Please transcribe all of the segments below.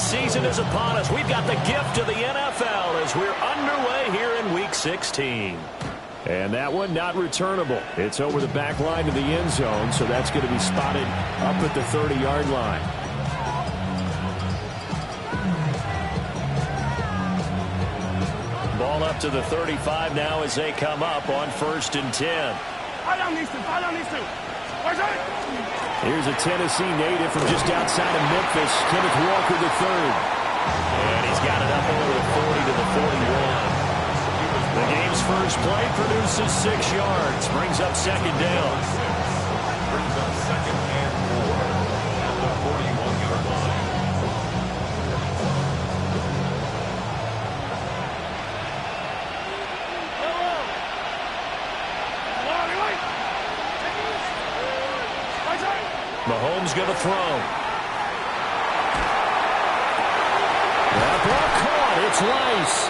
season is upon us. We've got the gift of the NFL as we're underway here in Week 16. And that one not returnable. It's over the back line to the end zone, so that's going to be spotted up at the 30-yard line. Ball up to the 35 now as they come up on 1st and 10. Here's a Tennessee native from just outside of Memphis, Kenneth Walker III. And he's got it up over the 40 to the 41. The game's first play produces 6 yards. Brings up 2nd down. Brings up 2nd and 4 at the 41-yard line. Mahomes going to throw. That ball caught. It's Rice.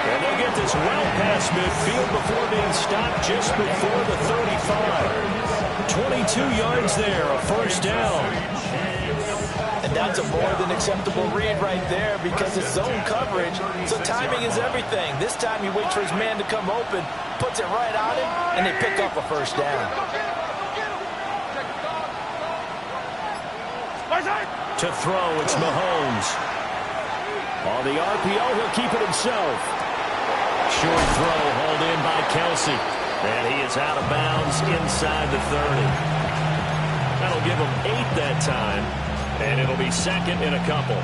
And they'll get this well past midfield before being stopped just before the 35. 22 yards there, a 1st down. And that's a more than acceptable read right there because it's zone coverage. So timing is everything. This time he waits for his man to come open, puts it right on him, and they pick up a 1st down. To throw, it's Mahomes. On the RPO, he'll keep it himself. Short throw hauled in by Kelsey. And he is out of bounds inside the 30. That'll give him 8 that time. And it'll be 2nd and a couple.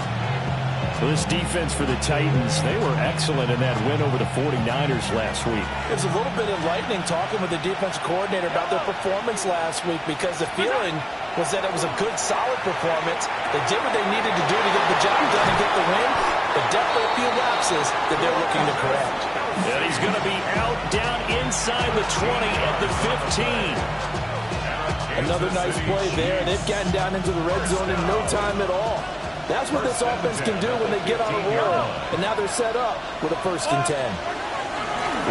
So this defense for the Titans, they were excellent in that win over the 49ers last week. It was a little bit enlightening talking with the defensive coordinator about their performance last week because the feeling was that it was a good, solid performance. They did what they needed to do to get the job done and get the win, but definitely a few lapses that they're looking to correct. And he's going to be out down inside the 20 at the 15. Another nice play there. They've gotten down into the red zone in no time at all. That's what this offense can do when they get on a roll. And now they're set up with a 1st and 10.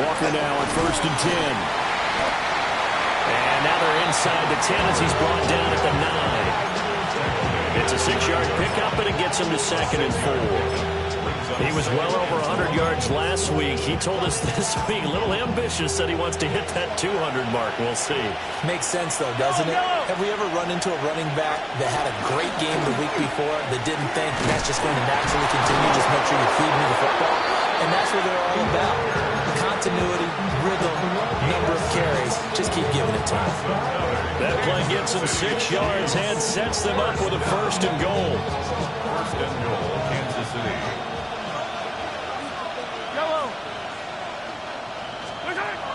Walker now on 1st and 10. And now they're inside the 10 as he's brought down at the 9. It's a 6-yard pickup, and it gets him to 2nd and 4. He was well over 100 yards last week. He told us this week, a little ambitious, that he wants to hit that 200 mark. We'll see. Makes sense, though, doesn't it? Have we ever run into a running back that had a great game the week before that didn't think that's just going to naturally continue? Just make sure you feed me the football. And that's what they're all about. Continuity, rhythm, number of carries. Just keep giving it time. That play gets them 6 yards and sets them up with a 1st and goal. 1st and goal, Kansas City.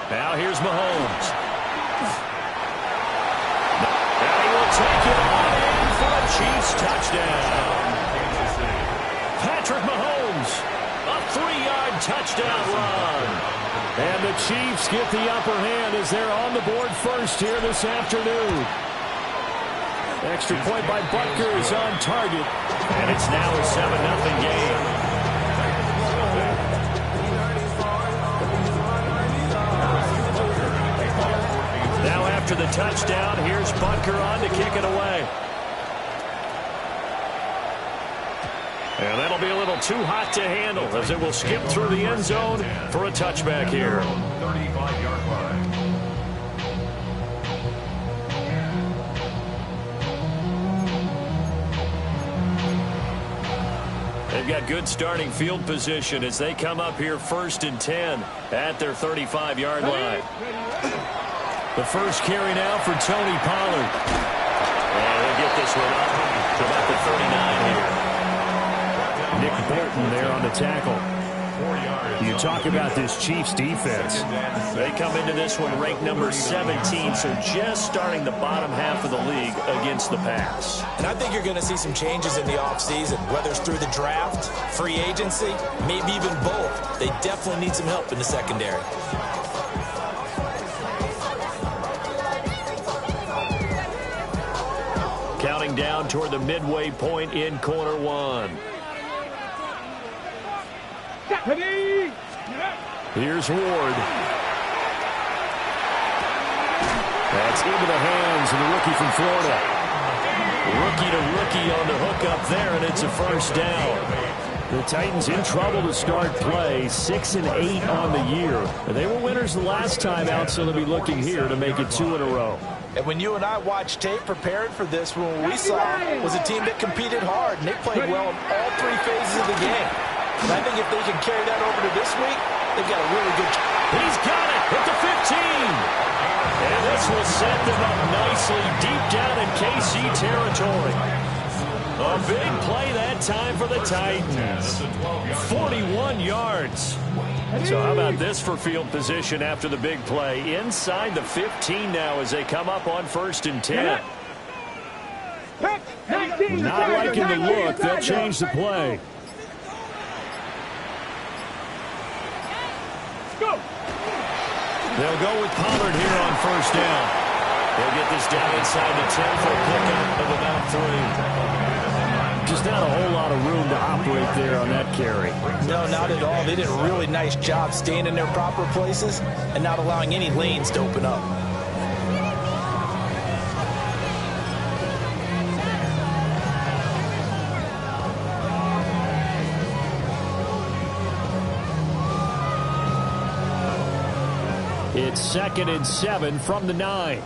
Now here's Mahomes. And he will take it on in for a Chiefs touchdown. Patrick Mahomes, a 3-yard touchdown run. And the Chiefs get the upper hand as they're on the board first here this afternoon. Extra point by Butker is on target. And it's now a 7-0 game. Now after the touchdown, here's Butker on to kick it away. And that'll be a little too hot to handle as it will skip through the end zone for a touchback here. 35-yard line. They've got good starting field position as they come up here 1st and 10 at their 35-yard line. The first carry now for Tony Pollard. And they'll get this one up to about the 39 here. Nick Bolton there on the tackle. You talk about this Chiefs defense. They come into this one ranked number 17, so just starting the bottom half of the league against the pass. And I think you're going to see some changes in the offseason, whether it's through the draft, free agency, maybe even both. They definitely need some help in the secondary. Counting down toward the midway point in quarter one. Here's Ward. That's into the hands of the rookie from Florida. Rookie to rookie on the hook up there, and it's a first down. The Titans in trouble to start play, 6-8 on the year. They were winners the last time out, so they'll be looking here to make it 2 in a row. And when you and I watched tape preparing for this, what we saw was a team that competed hard, and they played well in all 3 phases of the game. And I think if they can carry that over to this week, they've got a really good chance. He's got it at the 15. And this will set them up nicely deep down in KC territory. A big play that time for the Titans. 41 yards. So how about this for field position after the big play? Inside the 15 now as they come up on 1st and 10. Not liking the look. That changed the play. They'll go with Pollard here on 1st down. They'll get this down inside the 10 for a pickup of about 3. Just not a whole lot of room to operate there on that carry. No, not at all. They did a really nice job staying in their proper places and not allowing any lanes to open up. It's 2nd and 7 from the 9.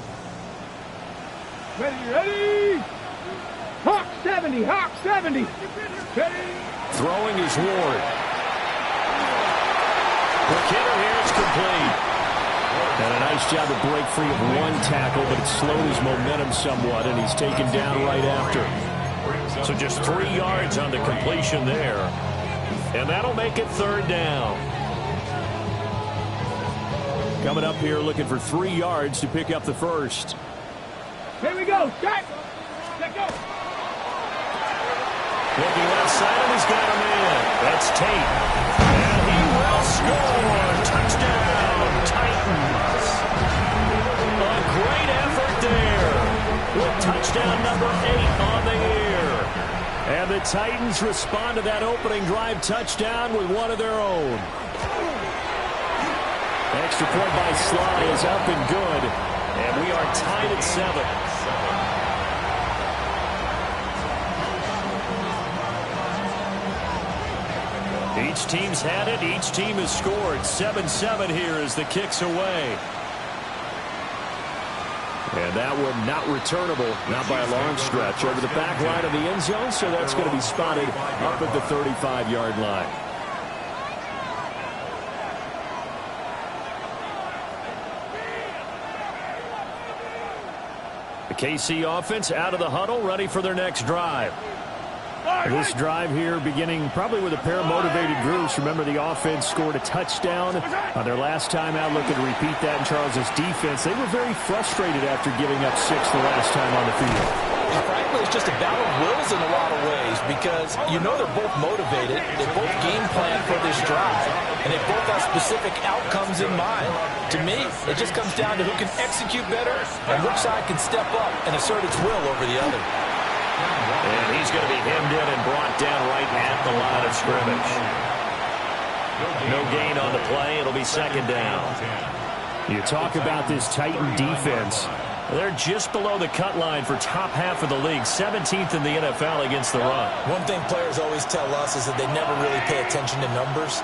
Ready? Hawk 70, Hawk 70. Ready? Throwing is Ward. Quick hitter here, it's complete. And a nice job to break free of 1 tackle, but it slowed his momentum somewhat, and he's taken down right after. So just 3 yards on the completion there. And that'll make it 3rd down. Coming up here looking for 3 yards to pick up the first. Here we go. Start. Let go. Looking outside, and he's got him in. That's Tate. And he will score. Touchdown, Titans. A great effort there with touchdown number 8 on the year. And the Titans respond to that opening drive touchdown with one of their own. Extra point by Sly is up and good. And we are tied at 7. Each team's had it. Each team has scored. 7-7 here as the kick's away. And that one not returnable, not by a long stretch, over the back line of the end zone, so that's going to be spotted up at the 35-yard line. The KC offense out of the huddle, ready for their next drive. This drive here beginning probably with a pair of motivated groups. Remember, the offense scored a touchdown on their last time out. Looking to repeat that in Charles's defense. They were very frustrated after giving up 6 the last time on the field. And frankly, it's just a battle of wills in a lot of ways because you know they're both motivated. They both game plan for this drive, and they both have specific outcomes in mind. To me, it just comes down to who can execute better and which side can step up and assert its will over the other. And he's going to be hemmed in and brought down right at the line of scrimmage. No gain on the play. It'll be 2nd down. You talk about this Titan defense. They're just below the cut line for top half of the league, 17th in the NFL against the run. One thing players always tell us is that they never really pay attention to numbers.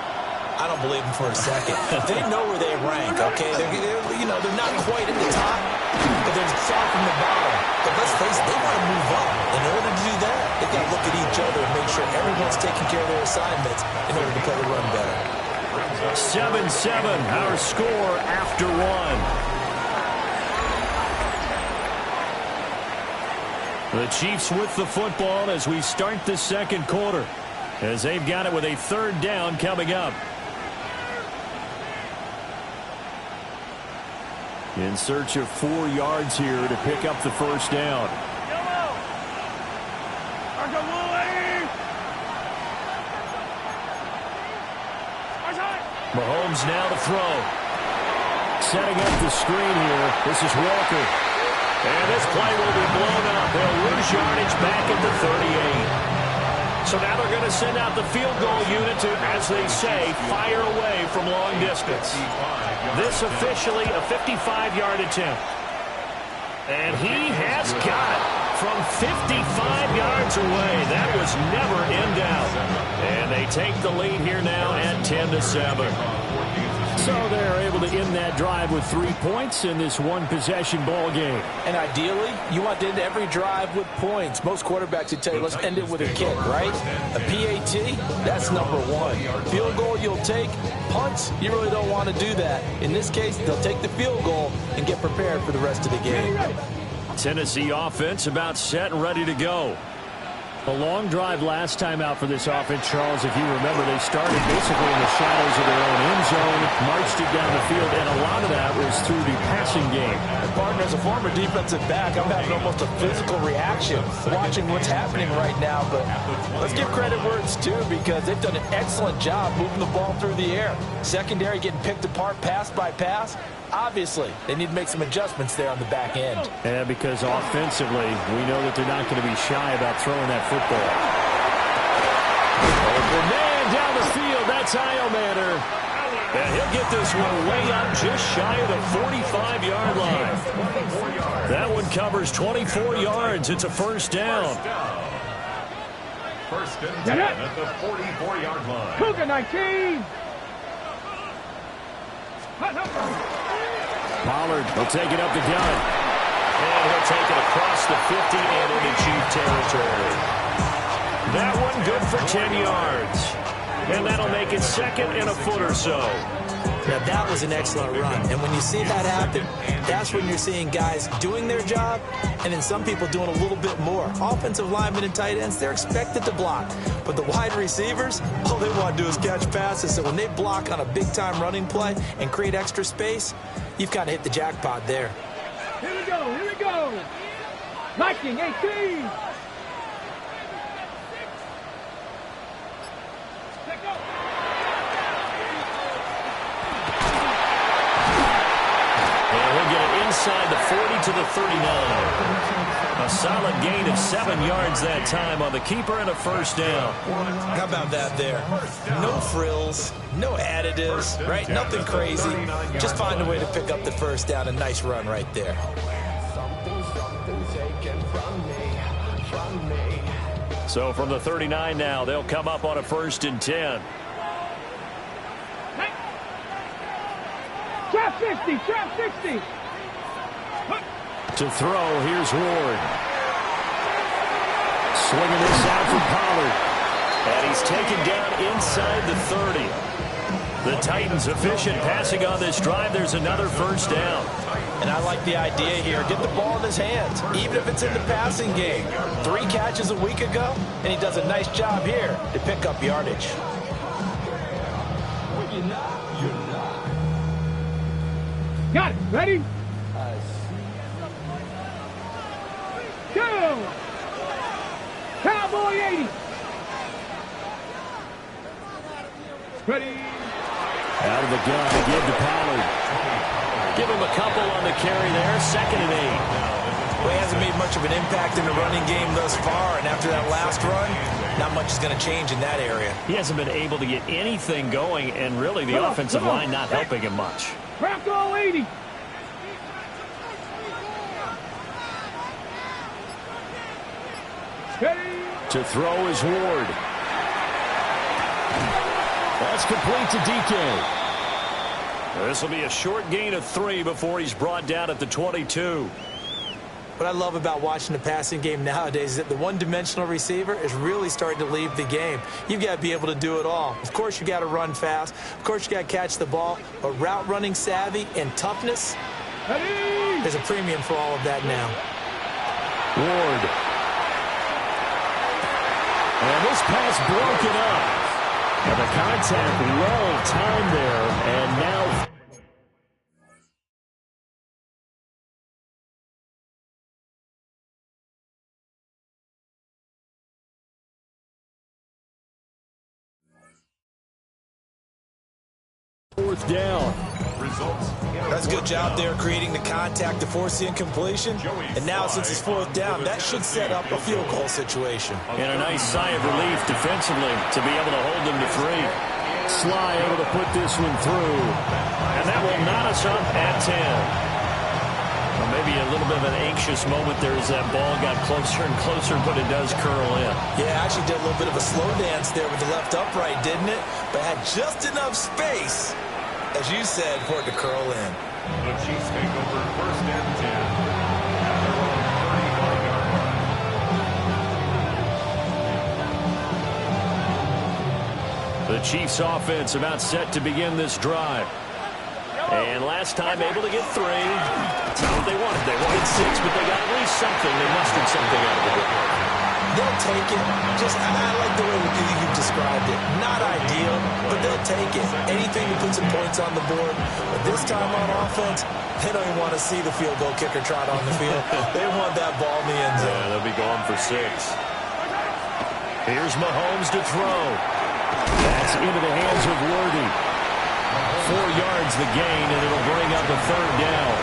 I don't believe them for a second. They know where they rank, okay? They're not quite at the top, but they're far from the bottom. But let's face it, they want to move up. In order to do that, they've got to look at each other and make sure everyone's taking care of their assignments in order to play the run better. 7-7, our score after 1. The Chiefs with the football as we start the 2nd quarter, as they've got it with a 3rd down coming up. In search of 4 yards here to pick up the first down. Mahomes now to throw. Setting up the screen here. This is Walker. And this play will be blown up. They'll lose yardage back at the 38. So now they're going to send out the field goal unit to, as they say, fire away from long distance. This officially a 55-yard attempt. And he has got it from 55 yards away. That was never in doubt. And they take the lead here now at 10-7. So they're able to end that drive with 3 points in this one-possession ball game. And ideally, you want to end every drive with points. Most quarterbacks would tell you, let's end it with a kick, right? A PAT, that's number one. Field goal you'll take. Punts, you really don't want to do that. In this case, they'll take the field goal and get prepared for the rest of the game. Tennessee offense about set and ready to go. A long drive last time out for this offense, Charles. If you remember, they started basically in the shadows of their own end zone, marched it down the field, and a lot of that was through the passing game. And partner, as a former defensive back, I'm having almost a physical reaction watching what's happening right now. But let's give credit where it's due, because they've done an excellent job moving the ball through the air. Secondary getting picked apart pass by pass. Obviously, they need to make some adjustments there on the back end. Yeah, because offensively, we know that they're not going to be shy about throwing that football. Open man down the field. That's Iomander. And he'll get this one way up just shy of the 45-yard line. That one covers 24 yards. It's a first down. First and 10 at the 44-yard line. Cougar 19. Pollard will take it up the gun. And he'll take it across the 50 and into Chief territory. That one good for 10 yards. And that'll make it second and a foot or so. Now, that was an excellent run. And when you see that happen, that's when you're seeing guys doing their job and then some people doing a little bit more. Offensive linemen and tight ends, they're expected to block. But the wide receivers, all they want to do is catch passes. So when they block on a big-time running play and create extra space, you've kind of hit the jackpot there. Here we go, here we go. Viking 18. Inside the 40 to the 39. A solid gain of 7 yards that time on the keeper and a first down. How about that there? No frills, no additives, right? Nothing crazy. Just find a way to pick up the first down. A nice run right there. So from the 39 now, they'll come up on a first and 10. Trap 60, trap 60. To throw, here's Ward. Swinging this out from Pollard. And he's taken down inside the 30. The Titans efficient passing on this drive. There's another first down. And I like the idea here. Get the ball in his hands, even if it's in the passing game. 3 catches a week ago, and he does a nice job here to pick up yardage. Got it. Ready? Go! Cowboy 80. Ready? Out of the gun to give to Pollard. Give him a couple on the carry there. Second and 8. Well, he hasn't made much of an impact in the running game thus far, and after that last run, not much is going to change in that area. He hasn't been able to get anything going, and really the offensive line not helping him much. Crackle 80. To throw is Ward. That's complete to DK. This will be a short gain of 3 before he's brought down at the 22. What I love about watching the passing game nowadays is that the one-dimensional receiver is really starting to leave the game. You've got to be able to do it all. Of course, you got to run fast. Of course, you got to catch the ball. But route running savvy and toughness, there's a premium for all of that now. Ward. And this pass broken up. And the contact well timed there. And now fourth down. That's a good job there creating the contact to force the incompletion. And now since it's fourth down, that should set up a field goal situation. And a nice sigh of relief defensively to be able to hold them to 3. Sly able to put this one through. And that will knot us up at 10. Well, maybe a little bit of an anxious moment there as that ball got closer and closer, but it does curl in. Yeah, actually did a little bit of a slow dance there with the left upright, didn't it? But had just enough space, as you said, for it to curl in. The Chiefs take over first and 10 at their own 35-yard line. The Chiefs offense about set to begin this drive. And last time able to get 3. That's not what they wanted. They wanted 6, but they got at least something. They mustered something out of the game. They'll take it. I like the way you've described it. Not ideal, but they'll take it. Anything to put some points on the board. But this time on offense, they don't even want to see the field goal kicker trot on the field. They want that ball in the end zone. Yeah, they'll be going for 6. Here's Mahomes to throw. That's into the hands of Worthy. 4 yards the gain, and it'll bring up a 3rd down.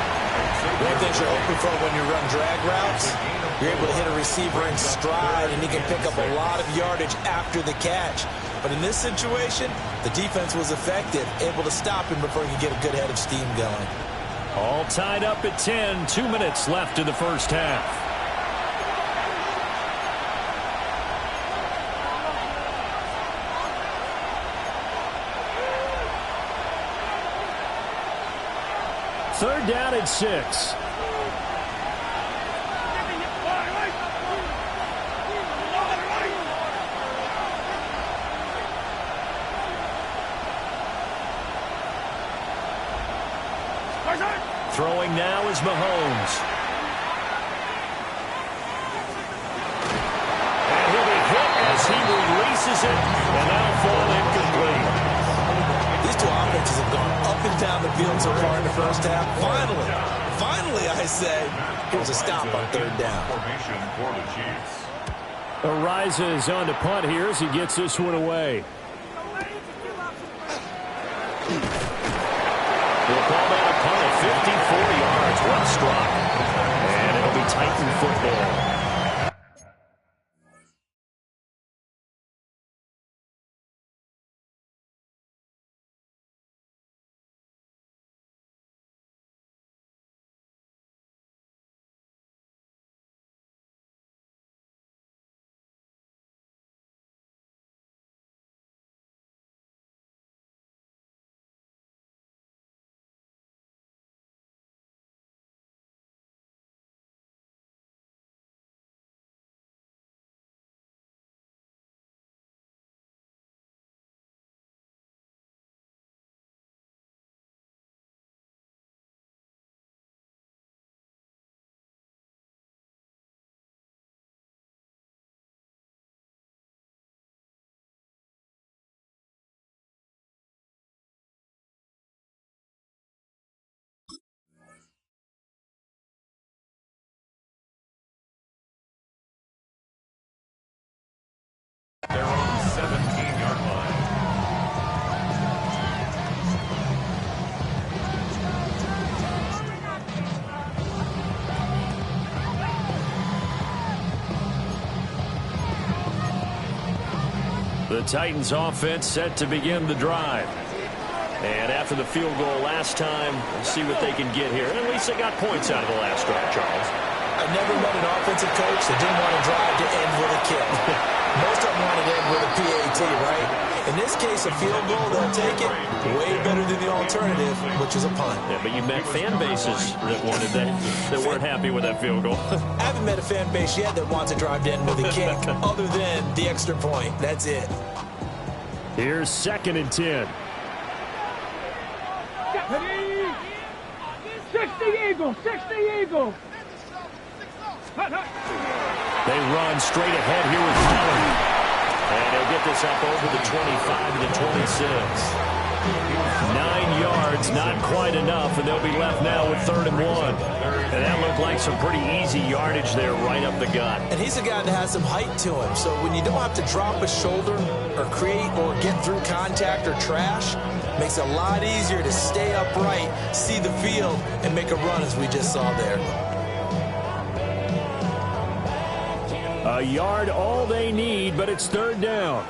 One thing you're hoping for when you run drag routes, you're able to hit a receiver in stride, and he can pick up a lot of yardage after the catch. But in this situation, the defense was effective, able to stop him before he could get a good head of steam going. All tied up at 10. 2 minutes left in the first half. Third down and 6. Throwing now is Mahomes. And he'll be hit as he releases it, and that'll fall incomplete. These two offenses have gone up and down the field so far in the first half. Finally, I say, here's a stop on 3rd down. Formation for the Chiefs. Arises on to punt here as he gets this one away. We'll call that a punt at 54 yards. Well struck. And it'll be Titan football. Their own 17-yard line. The Titans offense set to begin the drive. And after the field goal last time, we'll see what they can get here. And at least they got points out of the last drive, Charles. I never met an offensive coach that didn't want to drive to end with a kick. Most of them want to end with a PAT, right? In this case, a field goal, they'll take it. Way better than the alternative, which is a punt. Yeah, but you met fan bases that wanted that weren't happy with that field goal. I haven't met a fan base yet that wants to drive to end with a kick, other than the extra point. That's it. Here's 2nd and 10. 60 Eagles, 60 Eagles. They run straight ahead here with Pollard. And they'll get this up over the 25 to the 26. 9 yards, not quite enough, and they'll be left now with 3rd and 1. And that looked like some pretty easy yardage there right up the gut. And he's a guy that has some height to him, so when you don't have to drop a shoulder or create or get through contact or trash, makes it a lot easier to stay upright, see the field, and make a run as we just saw there. A yard all they need, but it's 3rd down.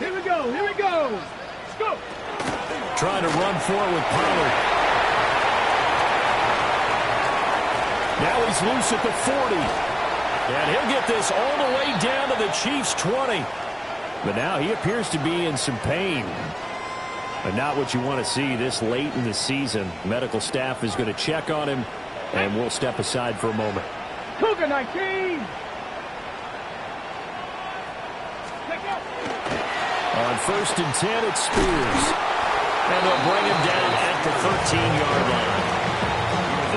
Here we go, here we go. Let's go. Trying to run for it with Pollard. Now he's loose at the 40. And he'll get this all the way down to the Chiefs' 20. But now he appears to be in some pain. But not what you want to see this late in the season. Medical staff is going to check on him, and we'll step aside for a moment. Cougar 19. On 1st and 10, it's Spears. And they'll bring him down at the 13-yard line.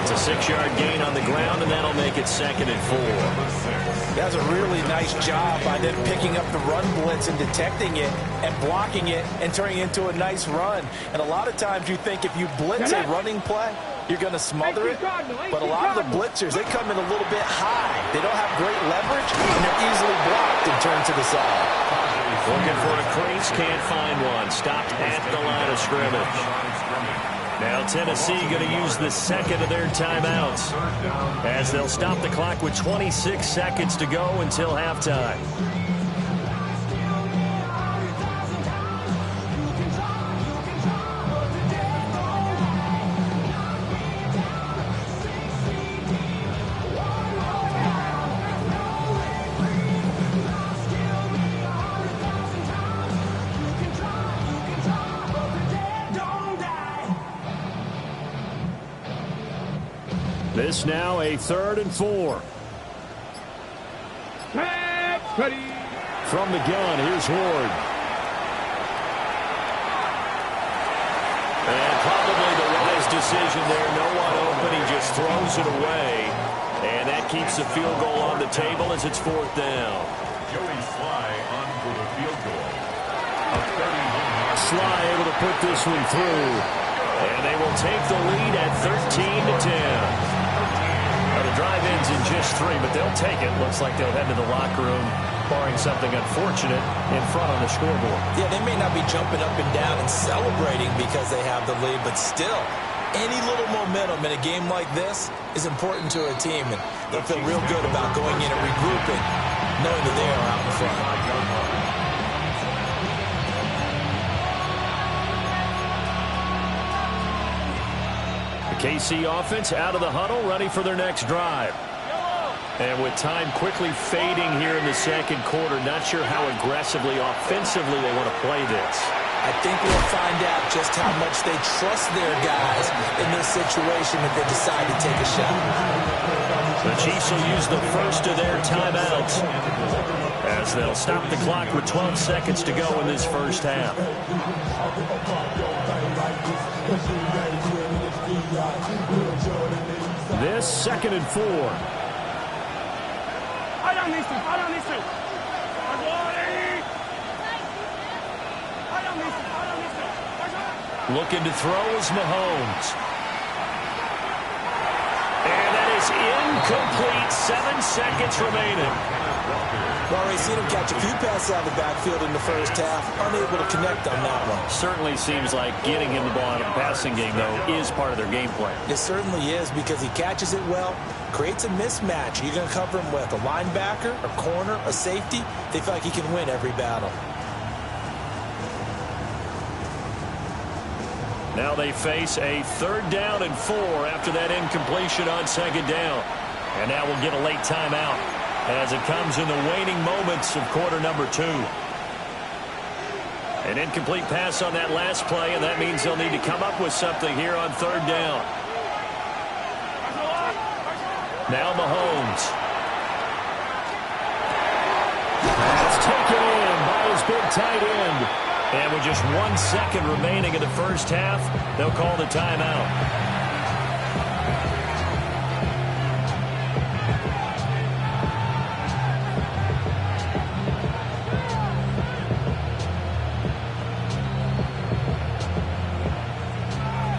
It's a 6-yard gain on the ground, and that'll make it 2nd and 4. That's a really nice job by them picking up the run blitz and detecting it and blocking it and turning it into a nice run. And a lot of times you think if you blitz a running play, you're going to smother it. But a lot of the blitzers, they come in a little bit high. They don't have great leverage, and they're easily blocked and turned to the side. Looking for a crease, can't find one. Stopped at the line of scrimmage. Now Tennessee going to use the second of their timeouts as they'll stop the clock with 26 seconds to go until halftime. This now a 3rd and 4. Ready. From the gun, here's Ward. And probably the wise decision there. No one open. He just throws it away. And that keeps the field goal on the table as it's 4th down. Joey Sly on for the field goal. A 31. Sly able to put this one through. And they will take the lead at 13-10. The drive ends in just 3, but they'll take it. Looks like they'll head to the locker room, barring something unfortunate, in front on the scoreboard. Yeah, they may not be jumping up and down and celebrating because they have the lead, but still, any little momentum in a game like this is important to a team, and they'll feel real good about going in and regrouping, knowing that they are out in front. KC offense out of the huddle, ready for their next drive. And with time quickly fading here in the second quarter, not sure how aggressively, offensively they want to play this. I think we'll find out just how much they trust their guys in this situation if they decide to take a shot. The Chiefs will use the first of their timeouts as they'll stop the clock with 12 seconds to go in this first half. This 2nd and 4. Looking to throw is Mahomes. And that is incomplete. 7 seconds remaining. Well, we've seen him catch a few passes out of the backfield in the first half, unable to connect on that one. Certainly seems like getting him the ball out of the passing game, though, is part of their game plan. It certainly is because he catches it well, creates a mismatch. You're going to cover him with a linebacker, a corner, a safety. They feel like he can win every battle. Now they face a 3rd down and 4 after that incompletion on 2nd down. And now we'll get a late timeout as it comes in the waning moments of quarter number 2. An incomplete pass on that last play, and that means they'll need to come up with something here on 3rd down. Now Mahomes. That's taken in by his big tight end. And with just 1 second remaining in the first half, they'll call the timeout.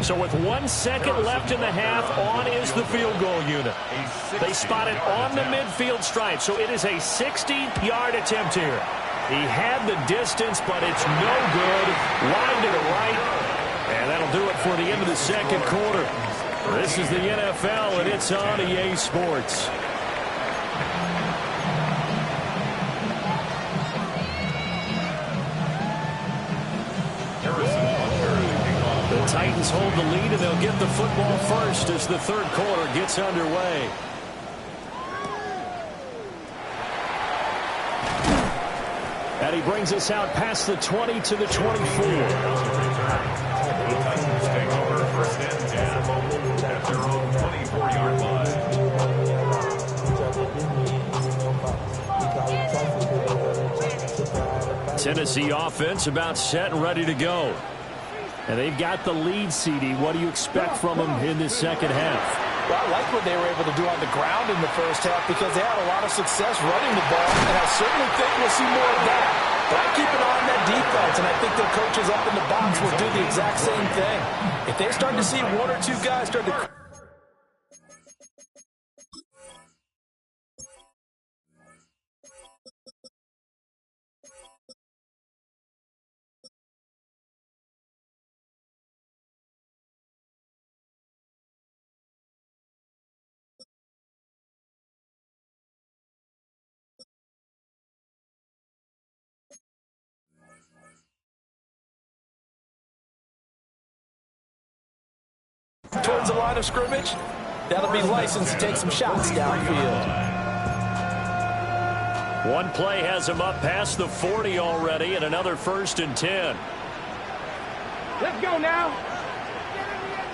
So with 1 second left in the half, on is the field goal unit. They spot it on the midfield stripe, so it is a 60-yard attempt here. He had the distance, but it's no good. Wide to the right. And that'll do it for the end of the second quarter. This is the NFL, and it's on EA Sports. The Titans hold the lead, and they'll get the football first as the third quarter gets underway. And he brings us out past the 20 to the 24. The Titans take over first and 10 at their own 24-yard line. Tennessee offense about set and ready to go. And they've got the lead, CD. What do you expect from them in this second half? Well, I like what they were able to do on the ground in the first half because they had a lot of success running the ball, and I certainly think we'll see more of that. But I keep an eye on that defense, and I think their coaches up in the box will do the exact same thing. If they start to see one or two guys start to... towards the line of scrimmage, that'll be licensed to take some shots downfield. One play has him up past the 40 already, and another 1st and 10. Let's go now.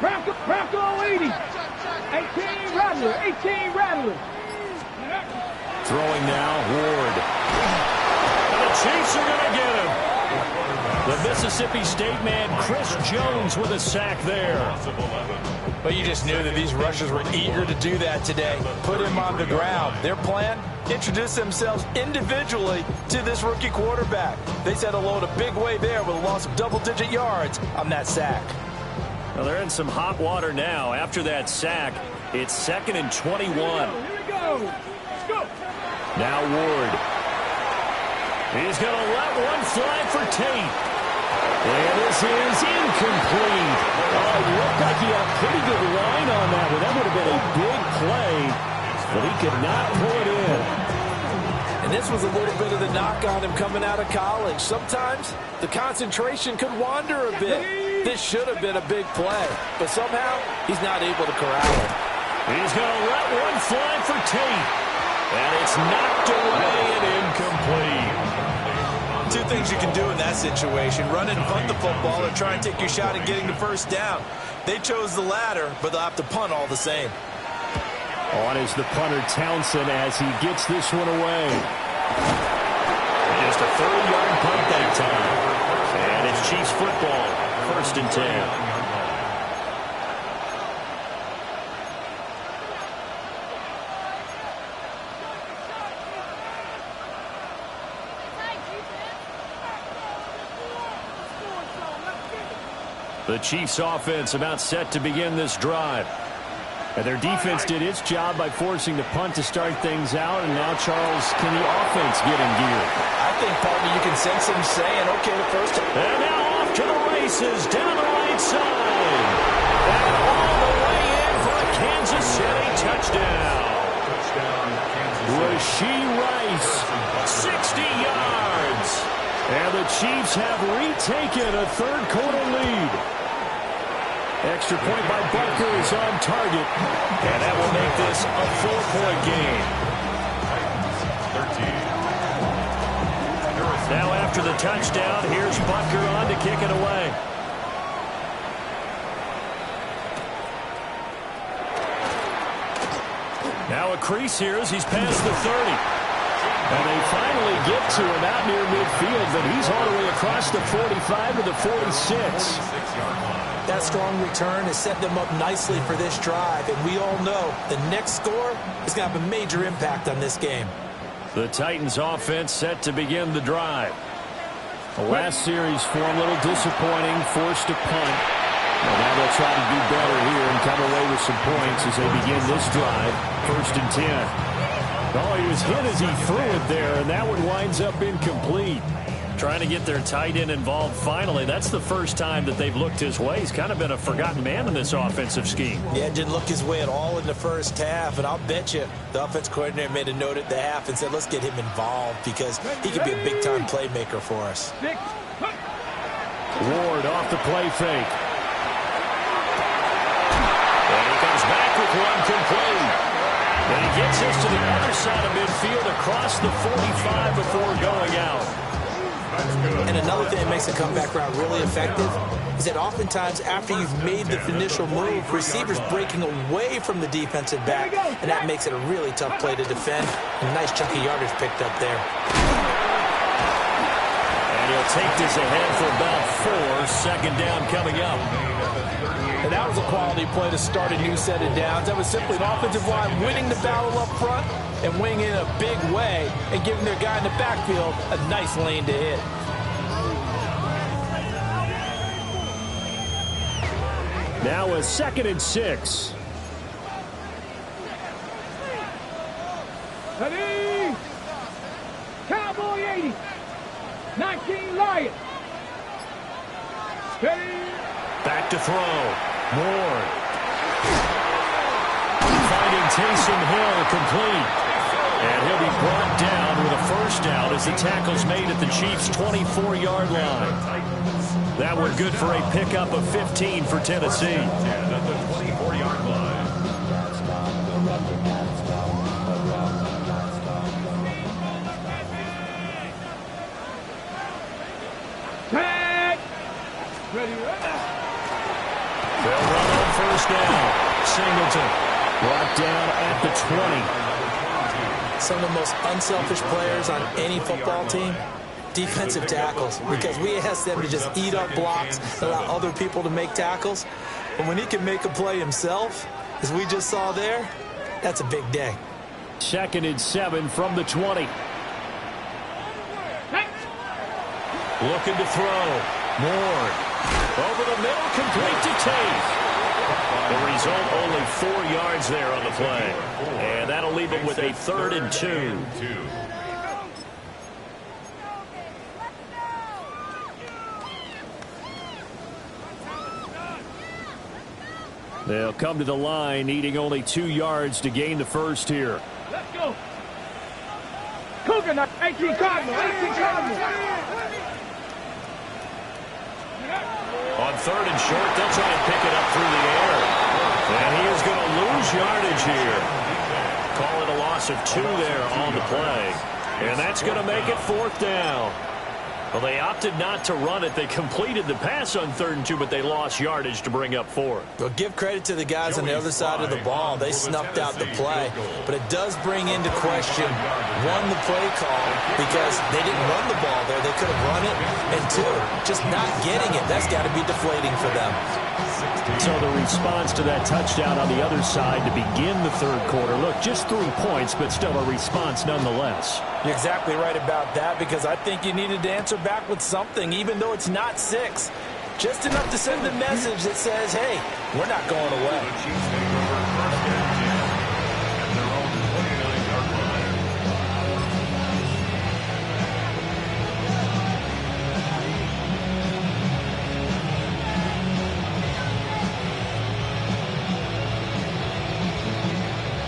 Bronco 80. 18 Rattler. 18 Rattler. Throwing now, Ward. And the Chiefs are going to get him. The Mississippi State man, Chris Jones, with a sack there. But you just knew that these rushers were eager to do that today. Put him on the ground. Their plan? Introduce themselves individually to this rookie quarterback. They said hello in a big way there with a loss of double-digit yards on that sack. Well, they're in some hot water now. After that sack, it's 2nd and 21. Here we go. Let's go. Now Ward. He's going to let one fly for Tate. And this is incomplete. Oh, it looked like he had a pretty good line on that one. That would have been a big play, but he could not pull it in. And this was a little bit of the knock on him coming out of college. Sometimes the concentration could wander a bit. This should have been a big play, but somehow he's not able to corral it. He's going to let one fly for Tate. And it's knocked away and incomplete. Two things you can do in that situation: run and punt the football, or try and take your shot at getting the first down. They chose the latter, but they'll have to punt all the same. On is the punter, Townsend, as he gets this one away. Just a 30-yard punt that time. And it's Chiefs football, 1st and 10. The Chiefs offense about set to begin this drive. And their defense did its job by forcing the punt to start things out. And now, Charles, can the offense get in gear? I think, partner, you can sense them saying, okay, the first time. And now off to the races down the right side. And all the way in for a Kansas City touchdown. Rashee Rice, 60 yards. And the Chiefs have retaken a third-quarter lead. Extra point by Butker is on target. And that will make this a 4-point game. Now after the touchdown, here's Butker on to kick it away. Now a crease here as he's past the 30. And they finally get to him out near midfield, but he's all the way across the 45 to the 46. That strong return has set them up nicely for this drive, and we all know the next score is going to have a major impact on this game. The Titans offense set to begin the drive. The last series for him, a little disappointing, forced to punt. And now they'll try to do better here and come away with some points as they begin this drive, 1st and 10. Oh, he was hit as he threw it there, and that one winds up incomplete. Trying to get their tight end involved finally. That's the first time that they've looked his way. He's kind of been a forgotten man in this offensive scheme. Yeah, didn't look his way at all in the first half, and I'll bet you the offense coordinator made a note at the half and said, let's get him involved because he could be a big-time playmaker for us. Ward off the play fake. And he comes back with one complete. And he gets us to the other side of midfield across the 45 before going out. And another thing that makes a comeback route really effective is that oftentimes after you've made the initial move, receivers breaking away from the defensive back, and that makes it a really tough play to defend. A nice chunk of yardage picked up there. And he'll take this ahead for about 4. Second down coming up. And that was a quality play to start a new set of downs. That was simply an offensive line winning the battle up front and winning in a big way and giving their guy in the backfield a nice lane to hit. Now a 2nd and 6. Ready? Cowboy 80. 19 Lions. Ready? Back to throw. Ward. Finding Taysom Hill complete. And he'll be brought down with a first down as the tackle's made at the Chiefs' 24-yard line. That one good for a pickup of 15 for Tennessee. At the 24-yard line. Tag. Ready? They'll run on first down. Singleton brought down at the 20. Some of the most unselfish players on any football team, defensive tackles, because we ask them to just eat up blocks, allow other people to make tackles. But when he can make a play himself, as we just saw there, that's a big day. 2nd and 7 from the 20. Looking to throw. Ward. Over the middle, complete to Tate. The result, only 4 yards there on the play. And that'll leave him with a 3rd and 2. They'll come to the line, needing only 2 yards to gain the first here. Let's go. Cougar, 18 Cardinal. 18 Cardinal. On 3rd and short, they'll try and pick it up through the air. And he is going to lose yardage here. Call it a loss of 2 there on the play. And that's going to make it 4th down. Well, they opted not to run it. They completed the pass on 3rd and 2, but they lost yardage to bring up 4th. Well, give credit to the guys on the other side of the ball. They snuffed out the play. But it does bring into question, 1, the play call, because they didn't run the ball there. They could have run it. And 2, just not getting it. That's got to be deflating for them. So the response to that touchdown on the other side to begin the 3rd quarter. Look, just 3 points, but still a response nonetheless. You're exactly right about that, because I think you needed to answer back with something, even though it's not 6. Just enough to send the message that says, hey, we're not going away.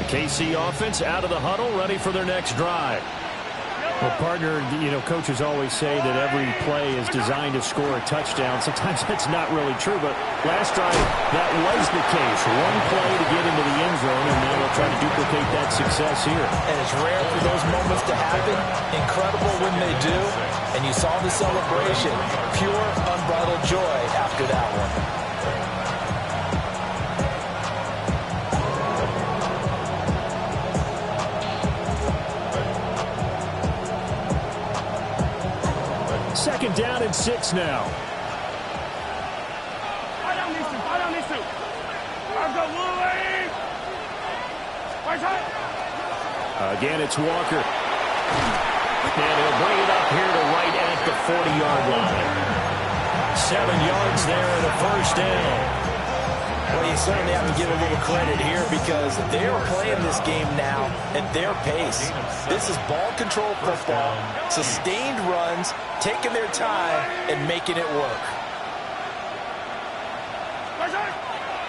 KC offense out of the huddle, ready for their next drive. Well, partner, coaches always say that every play is designed to score a touchdown. Sometimes that's not really true, but last drive, that was the case. 1 play to get into the end zone, and now they'll try to duplicate that success here. And it's rare for those moments to happen. Incredible when they do. And you saw the celebration. Pure, unbridled joy after that one. Second down and 6 now. Again, it's Walker. And he'll bring it up here to right at the 40-yard line. 7 yards there and a first down. Well, you certainly have to give a little credit here, because they are playing this game now at their pace. This is ball control football, sustained runs, taking their time and making it work.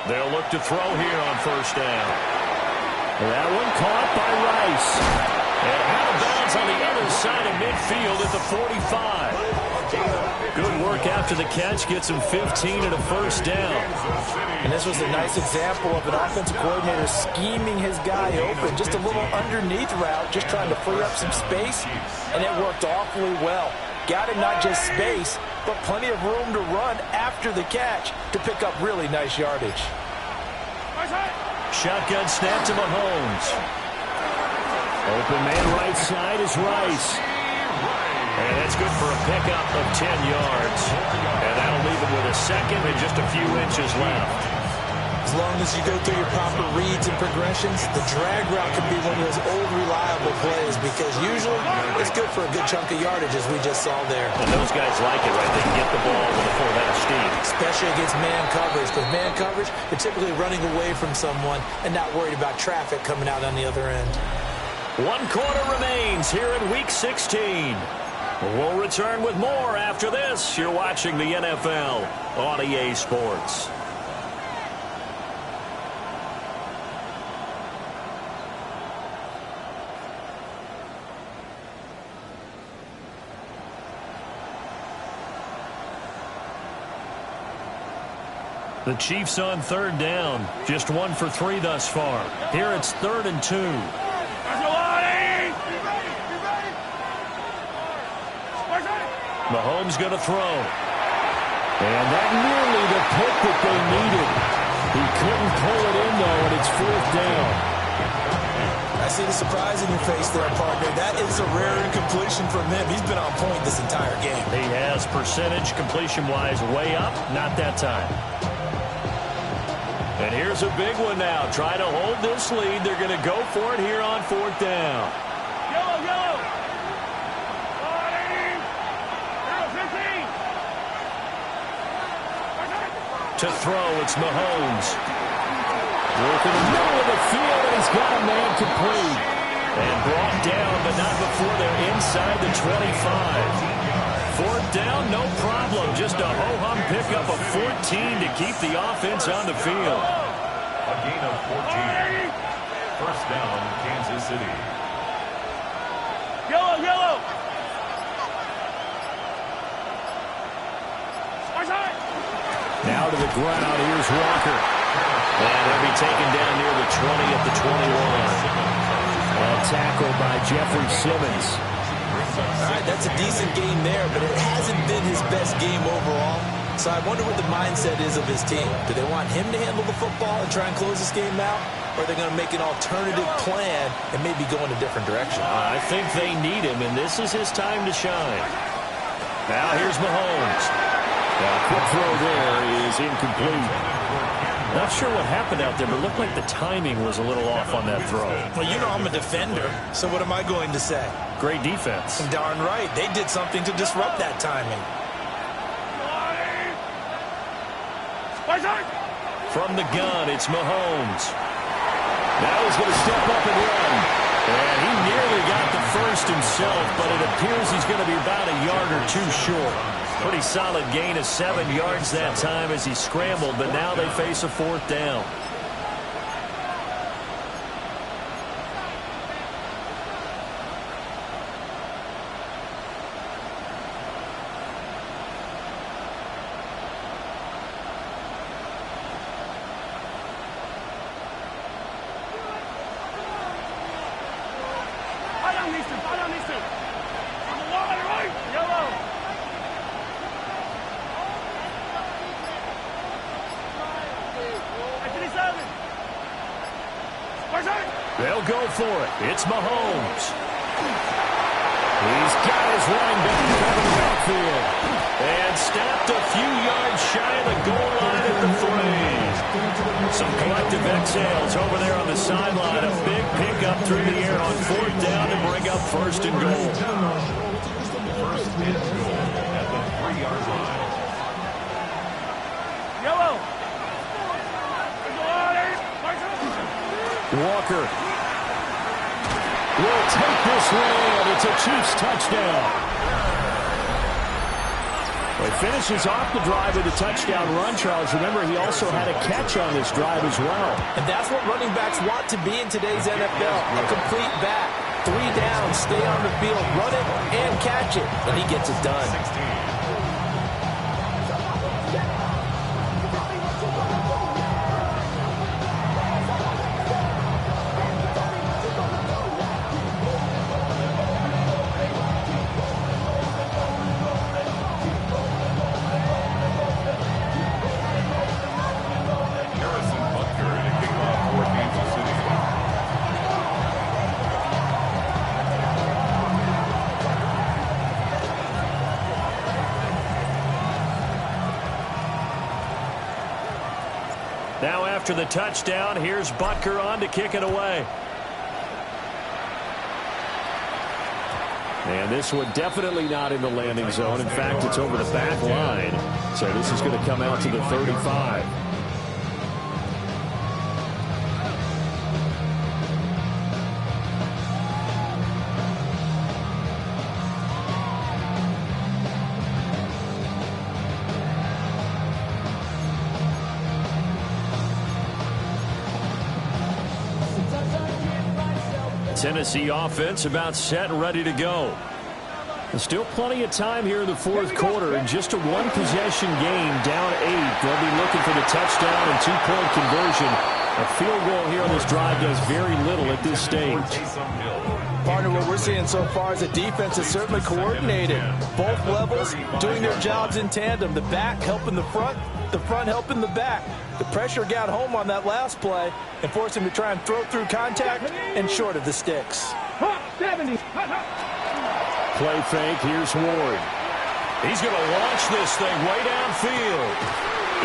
They'll look to throw here on first down. That one caught by Rice. And out of bounds on the other side of midfield at the 45. Good work after the catch. Gets him 15 and a first down. And this was a nice example of an offensive coordinator scheming his guy open. Just a little underneath route, just trying to free up some space, and it worked awfully well. got him not just space, but plenty of room to run after the catch to pick up really nice yardage. Shotgun snap to Mahomes. Open man right side is Rice. And that's good for a pickup of 10 yards. And that'll leave him with a second and just a few inches left. As long as you go through your proper reads and progressions, the drag route can be one of those old reliable plays because usually it's good for a good chunk of yardage as we just saw there. And those guys like it, right? They can get the ball with a full head of steam. Especially against man coverage. Because man coverage, they're typically running away from someone and not worried about traffic coming out on the other end. 1 quarter remains here in Week 16. We'll return with more after this. You're watching the NFL on EA Sports. The Chiefs on 3rd down. Just 1 for 3 thus far. Here it's 3rd and 2. Mahomes going to throw. And that nearly the pick that they needed. He couldn't pull it in, though, and it's 4th down. I see the surprise in your face there, partner. That is a rare incompletion from him. He's been on point this entire game. He has percentage completion-wise way up. Not that time. And here's a big one now. Try to hold this lead. They're going to go for it here on 4th down. Yellow, yellow. To throw, it's Mahomes. Working in the middle of the field, and he's got a man complete. And brought down, but not before they're inside the 25. 4th down, no problem. Just a ho-hum pickup of 14 to keep the offense on the field. A gain of 14. 1st down, Kansas City. Yellow, yellow. Now to the ground, here's Walker. And he'll be taken down near the 20 at the 21. A tackle by Jeffrey Simmons. All right, that's a decent game there, but it hasn't been his best game overall. So I wonder what the mindset is of his team. Do they want him to handle the football and try and close this game out? Or are they going to make an alternative plan and maybe go in a different direction? I think they need him, and this is his time to shine. Now here's Mahomes. A quick throw there is incomplete. Not sure what happened out there, but it looked like the timing was a little off on that throw. Well, you know I'm a defender, so what am I going to say? Great defense. Darn right. They did something to disrupt that timing. From the gun, it's Mahomes. Now he's going to step up and run. And he nearly got the first himself, but it appears he's going to be about a yard or two short. Pretty solid gain of 7 yards that time as he scrambled, but now they face a 4th down. They'll go for it. It's Mahomes. He's got his running back out of the backfield. And stopped a few yards shy of the goal line at the 3. Some collective exhales over there on the sideline. A big pickup through the air on 4th down to bring up 1st and goal. 1st and goal at the 3-yard line. Yellow. Walker will take this one. It's a Chiefs touchdown. Well, he finishes off the drive with a touchdown run, Charles. Remember, he also had a catch on this drive as well. And that's what running backs want to be in today's NFL. A complete back. 3 down, stay on the field, run it, and catch it. And he gets it done. 16. Now after the touchdown, here's Butker on to kick it away. And this one definitely not in the landing zone. In fact, it's over the back line. So this is going to come out to the 35. Tennessee offense about set and ready to go. There's still plenty of time here in the fourth quarter, and just a one-possession game, down 8. They'll be looking for the touchdown and two-point conversion. A field goal here on this drive does very little at this stage. Partner, what we're seeing so far is the defense is certainly coordinated. Both levels doing their jobs in tandem. The back helping the front helping the back. The pressure got home on that last play and forced him to try and throw through contact and short of the sticks. 70. Play fake, here's Ward. He's going to launch this thing way downfield.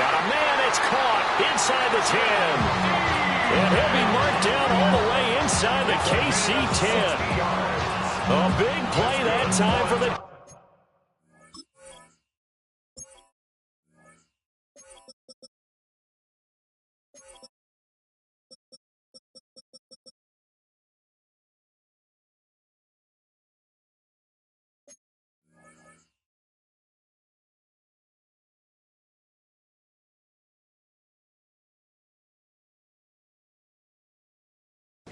Got a man, it's caught inside the 10. And he'll be marked down all the way inside the KC 10. A big play that time for the...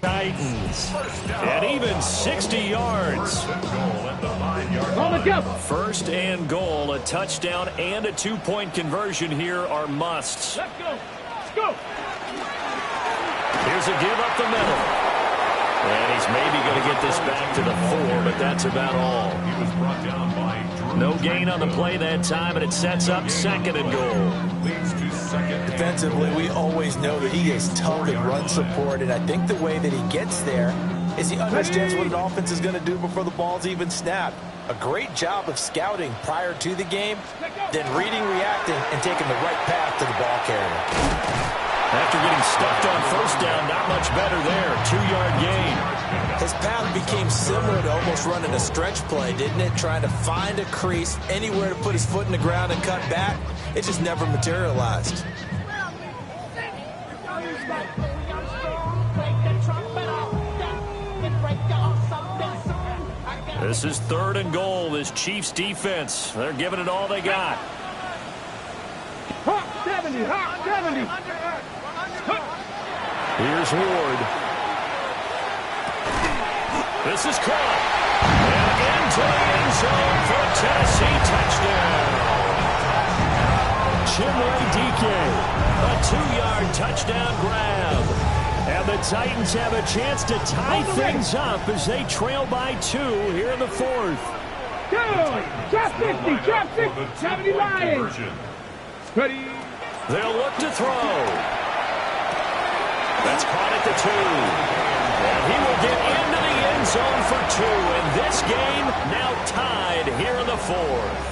Titans. And even 60 yards. First and goal, a touchdown and a two-point conversion here are musts. Let's go. Let's go. Here's a give up the middle. And he's maybe going to get this back to the 4, but that's about all. He was brought down by Drew. No gain on the play that time, and it sets up second and goal. Leads to second. Defensively, we always know that he is tough in run support, and I think the way that he gets there is he understands what an offense is going to do before the ball's even snapped. A great job of scouting prior to the game, then reading, reacting, and taking the right path to the ball carrier. After getting stuffed on first down, not much better there. 2-yard gain. His path became similar to almost running a stretch play, didn't it? Trying to find a crease, anywhere to put his foot in the ground and cut back. It just never materialized. This is third and goal. This Chiefs defense, they're giving it all they got. 70. 70. Here's Ward. This is caught. And into the end zone for a Tennessee touchdown. Chimway DK. A 2-yard touchdown grab. And the Titans have a chance to tie things up as they trail by 2 here in the fourth. Good. Drop 50. Drop 50. 70 Lions. Ready. They'll look to throw. That's caught at the 2. And he will get into the end zone for 2. And this game now tied here in the fourth.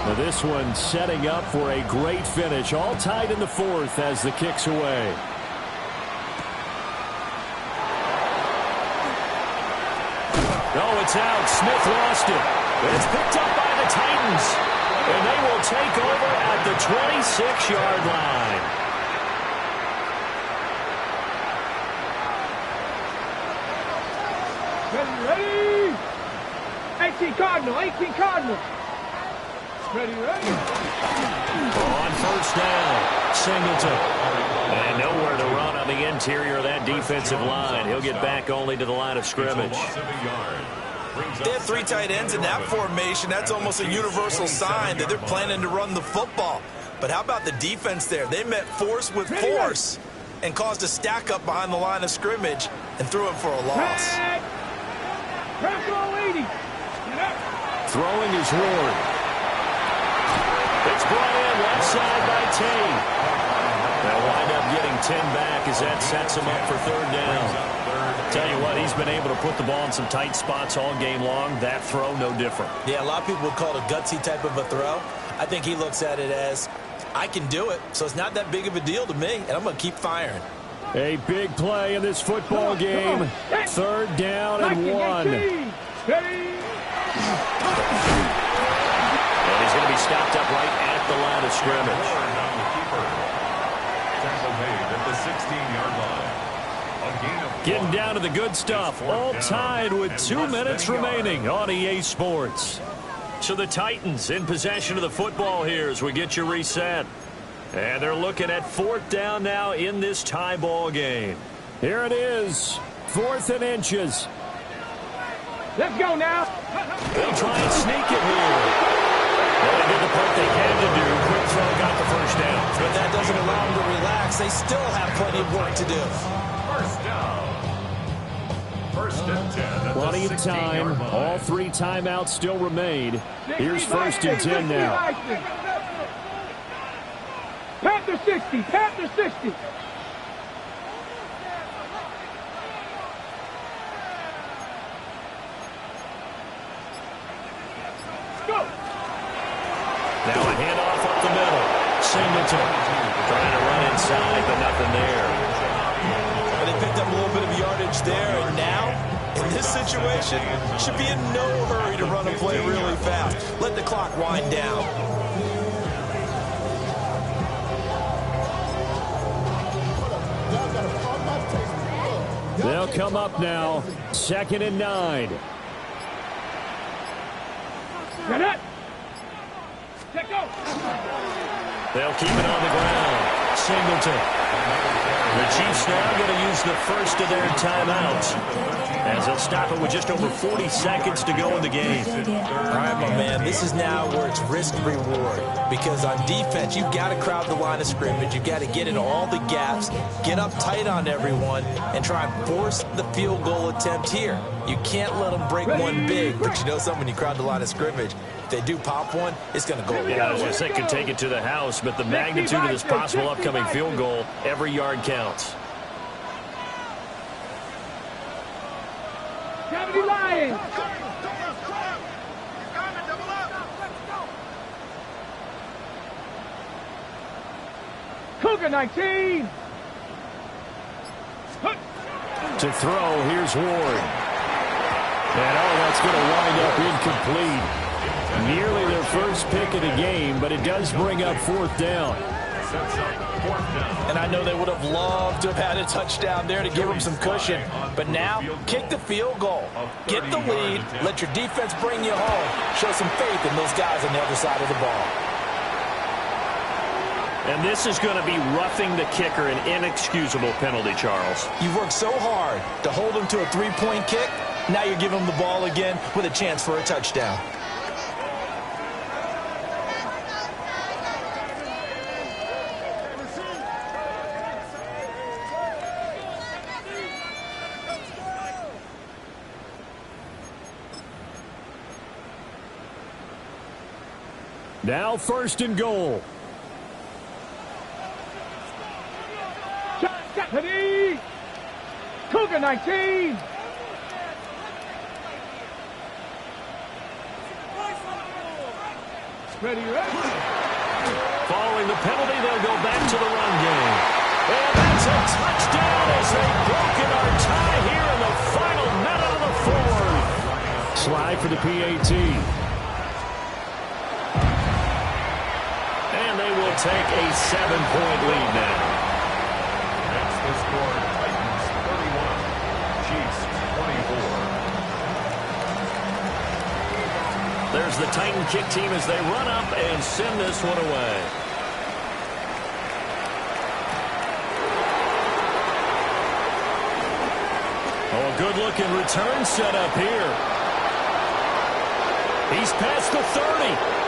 Now this one setting up for a great finish. All tied in the fourth as the kick's away. Oh, it's out. Smith lost it. But it's picked up by the Titans. And they will take over at the 26-yard line. Ready. 18 Cardinal. 18 Cardinal. Ready. On first down, Singleton. And nowhere to run on the interior of that defensive line. He'll get back only to the line of scrimmage. They have 3 tight ends in that formation. That's almost a universal sign that they're planning to run the football. But how about the defense there? They met force with force and caused a stack up behind the line of scrimmage and threw it for a loss. Throwing is Ward. It's brought in left side by Tate. They'll wind up getting 10 back as that sets him up for third down. Tell you what, he's been able to put the ball in some tight spots all game long. That throw, no different. Yeah, a lot of people would call it a gutsy type of a throw. I think he looks at it as, I can do it, so it's not that big of a deal to me, and I'm going to keep firing. A big play in this football game. Third down and 1. And he's going to be stopped up right at the line of scrimmage. Tackle made at the 16-yard line. Getting down to the good stuff. All tied with 2 minutes remaining on EA Sports. So the Titans in possession of the football here as we get you reset. And they're looking at 4th down now in this tie ball game. Here it is. 4th and inches. Let's go now. They'll try and sneak it here. Well, they did the part they had to do. Quick throw got the first down. But that doesn't allow them to relax. They still have plenty of work to do. First down. First and 10. Plenty of time. All 3 timeouts still remain. Here's 1st and 10 now. Panther 60. Panther 60. Go. Now a handoff up the middle. Singleton trying to run inside, but nothing there. But they picked up a little bit of yardage there, and now, in this situation, should be in no hurry to run a play really fast. Let the clock wind down. They'll come up now. 2nd and 9. Get it. Check go. They'll keep it on the ground. Singleton. The Chiefs now going to use the first of their timeouts as they'll stop it with just over 40 seconds to go in the game. All right, my man, this is now where it's risk-reward, because on defense, you've got to crowd the line of scrimmage. You've got to get into all the gaps, get up tight on everyone, and try and force the field goal attempt here. You can't let them break one big, but you know something, when you crowd the line of scrimmage, if they do pop one, it's going to go away. Yeah, I was going to say could take it to the house, but the magnitude of this possible upcoming field goal, every yard counts. Gravity Lions. Cougar 19. To throw, here's Ward. And that's going to wind up incomplete. Nearly their first pick of the game, but it does bring up 4th down. And I know they would have loved to have had a touchdown there to give them some cushion. But now, kick the field goal. Get the lead. Let your defense bring you home. Show some faith in those guys on the other side of the ball. And this is going to be roughing the kicker, an inexcusable penalty, Charles. You've worked so hard to hold them to a 3-point kick. Now you're giving them the ball again with a chance for a touchdown. Now 1st and goal. Ready. Cougar 19. Ready, ready. Following the penalty, they'll go back to the run game. And that's a touchdown as they've broken our tie here in the final minute of the 4th. Slide for the PAT. And they will take a 7-point lead now. That's the score. Titans 31. Chiefs 24. There's the Titan kick team as they run up and send this one away. Oh, a good-looking return set up here. He's past the 30.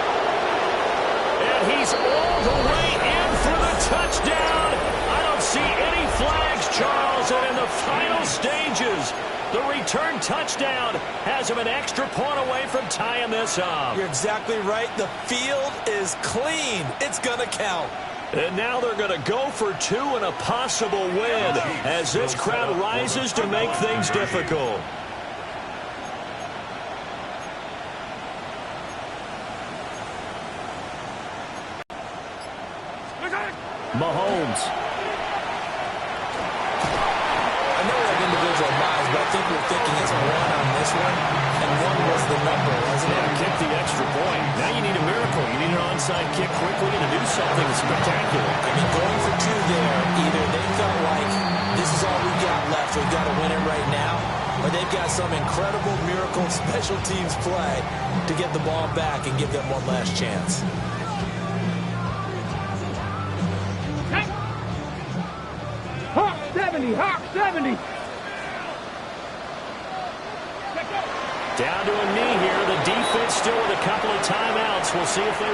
And he's all the way in for the touchdown. I don't see any flags, Charles. And in the final stages, the return touchdown has him an extra point away from tying this up. You're exactly right. The field is clean. It's going to count. And now they're going to go for two and a possible win as this crowd rises to make things difficult. Mahomes. I know we have individual minds, but I think we're thinking it's one on this one, and one was the number, wasn't it? Kick the extra point. Now you need a miracle. You need an onside kick quickly and to do something spectacular. I mean, going for two there, either they felt like this is all we've got left, we've got to win it right now, or they've got some incredible miracle special teams play to get the ball back and give them one last chance. Hawk 70, Hawk 70. Down to a knee here. The defense still with a couple of timeouts. We'll see if they